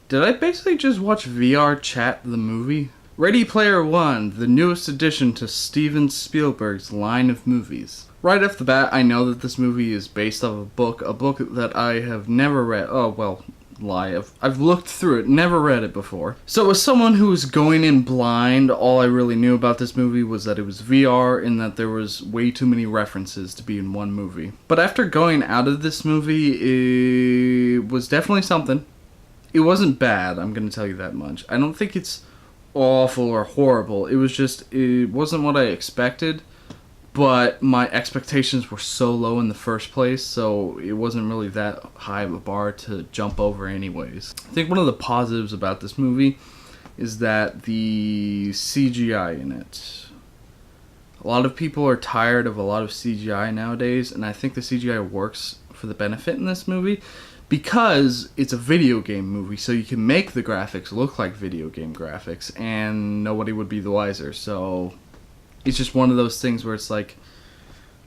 Did I basically just watch VR Chat the movie? Ready Player One, the newest addition to Steven Spielberg's line of movies. Right off the bat, I know that this movie is based off a book that I have never read. Oh, well, lie. I've looked through it, never read it before. So as someone who was going in blind, all I really knew about this movie was that it was VR and that there was way too many references to be in one movie. But after going out of this movie, it was definitely something. It wasn't bad, I'm going to tell you that much. I don't think it's awful or horrible. It wasn't what I expected, but my expectations were so low in the first place, so it wasn't really that high of a bar to jump over anyways. I think one of the positives about this movie is that the CGI in it. A lot of people are tired of a lot of CGI nowadays, and I think the CGI works for the benefit in this movie. Because it's a video game movie, so you can make the graphics look like video game graphics, and nobody would be the wiser. So it's just one of those things where it's like,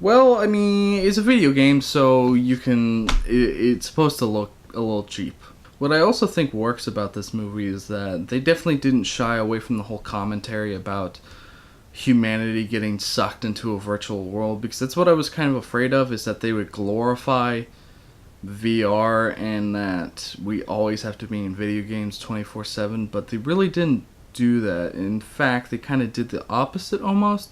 well, I mean, it's a video game, so it's supposed to look a little cheap. What I also think works about this movie is that they definitely didn't shy away from the whole commentary about humanity getting sucked into a virtual world, because that's what I was kind of afraid of, is that they would glorify VR and that we always have to be in video games 24/7, but they really didn't do that. In fact, they kind of did the opposite almost.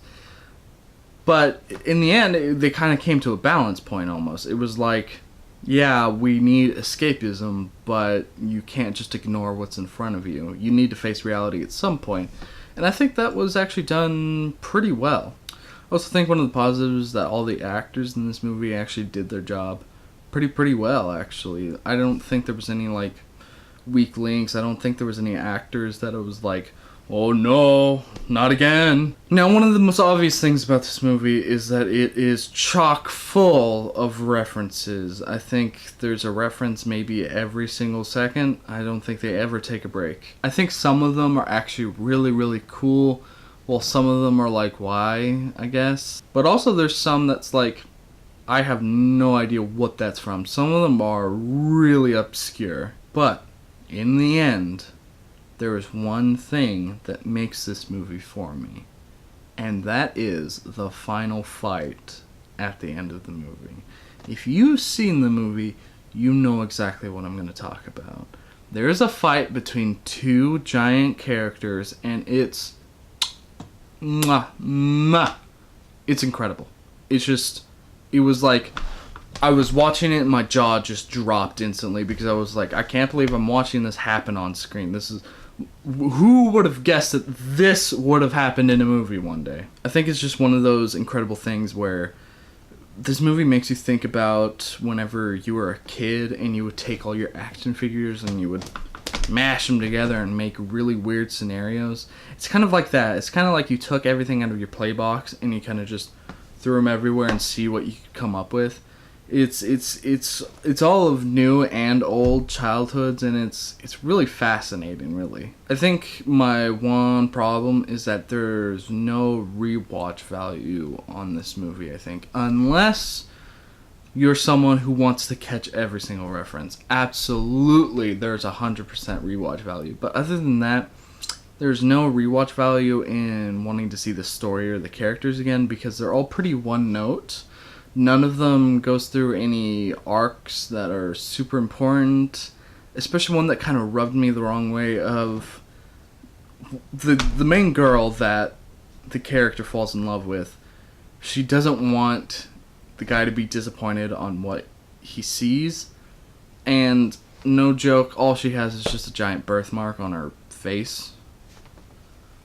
But in the end, they kind of came to a balance point almost. It was like, yeah, we need escapism, but you can't just ignore what's in front of you. You need to face reality at some point. And I think that was actually done pretty well. I also think one of the positives is that all the actors in this movie actually did their job pretty well, actually. I don't think there was any like weak links. I don't think there was any actors that it was like, oh no, not again. Now, one of the most obvious things about this movie is that it is chock full of references. I think there's a reference maybe every single second. I don't think they ever take a break. I think some of them are actually really cool, while some of them are like, why, I guess. But also there's some that's like, I have no idea what that's from. Some of them are really obscure. But in the end, there is one thing that makes this movie for me. And that is the final fight at the end of the movie. If you've seen the movie, you know exactly what I'm going to talk about. There is a fight between two giant characters, and it's it's incredible. It was like, I was watching it and my jaw just dropped instantly because I was like, I can't believe I'm watching this happen on screen. Who would have guessed that this would have happened in a movie one day? I think it's just one of those incredible things where this movie makes you think about whenever you were a kid and you would take all your action figures and you would mash them together and make really weird scenarios. It's kind of like that. It's kind of like you took everything out of your play box and you kind of just threw them everywhere and see what you could come up with. It's all of new and old childhoods, and it's really fascinating, really. I think my one problem is that there's no rewatch value on this movie, I think, unless you're someone who wants to catch every single reference. Absolutely, there's 100% rewatch value, but other than that, there's no rewatch value in wanting to see the story or the characters again, because they're all pretty one note. None of them goes through any arcs that are super important, especially one that kind of rubbed me the wrong way of the main girl that the character falls in love with. She doesn't want the guy to be disappointed on what he sees, and no joke, all she has is just a giant birthmark on her face.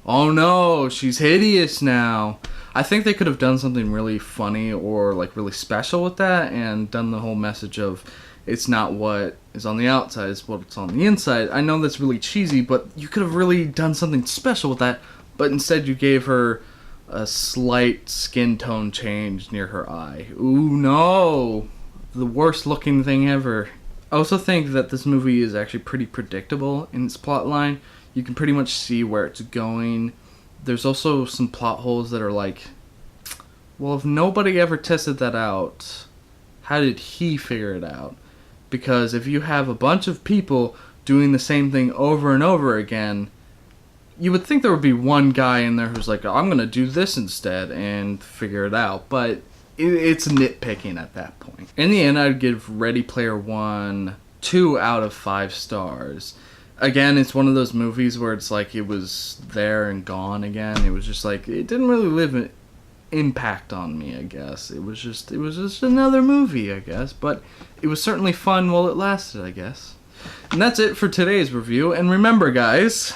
Oh no, she's hideous now. I think they could have done something really funny or like really special with that and done the whole message of it's not what is on the outside, it's what's on the inside. I know that's really cheesy, but you could have really done something special with that, but instead you gave her a slight skin tone change near her eye. Ooh no, the worst looking thing ever. I also think that this movie is actually pretty predictable in its plot line. You can pretty much see where it's going. There's also some plot holes that are like, well, if nobody ever tested that out, how did he figure it out? Because if you have a bunch of people doing the same thing over and over again, you would think there would be one guy in there who's like, I'm going to do this instead and figure it out. But it's nitpicking at that point. In the end, I'd give Ready Player One 2 out of 5 stars. Again, it's one of those movies where it's like it was there and gone again. It was just like, it didn't really leave an impact on me, I guess. It was just another movie, I guess. But it was certainly fun while it lasted, I guess. And that's it for today's review. And remember, guys,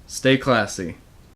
stay classy.